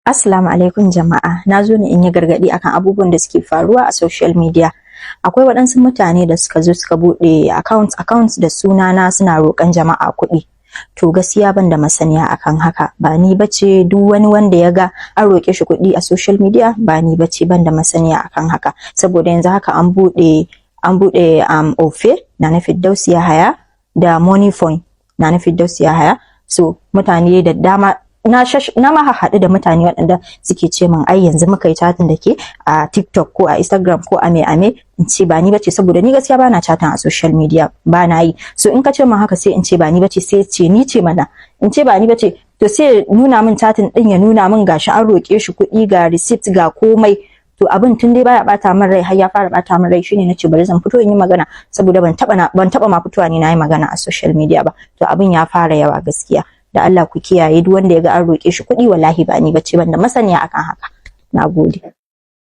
Assalamu alaikum jama'a, na zo ne in yi gargaɗi akan abubuwan da suke faruwa a social media. Akwai waɗansu mutane da suka zo suka buɗe accounts da sunana suna roƙon jama'a kuɗi. To gaskiya ban da masaniya akan haka, ba ni bace. Duk wani wanda ya ga an roƙe shi kuɗi a social media ba ni bace, ban da masaniya akan haka. Saboda yanzu haka an buɗe Ofe na Fiddausi Yahaya da Money Point na Fiddausi Yahaya. So mutane da dama na ma haɗu da mutane waɗanda suke ce min ai yanzu muka yi chatting da ke a TikTok ko a Instagram ko a me in ce ba ni bace, saboda ni gaskiya bana chatting a social media, ba na yi. So in ka ce min haka sai in ce ba ni bace, sai ce ni ce mana. In ce ba ni bace to sai nuna min chatting din, ya nuna min gashi an roƙe shi kuɗi, ga receipt ga komai. To abin tun dai baya bata min rai, har ya fara bata min rai, shine nace bari zan fito in yi magana, saboda ban taba ma fitowa ni na yi magana a social media ba. To abin ya fara yawa gaskiya. Da Allah ku kiyaye, duk wanda ya ga an roƙe shi kuɗi wallahi ba ni bace, ban da masaniya akan haka. Nagode.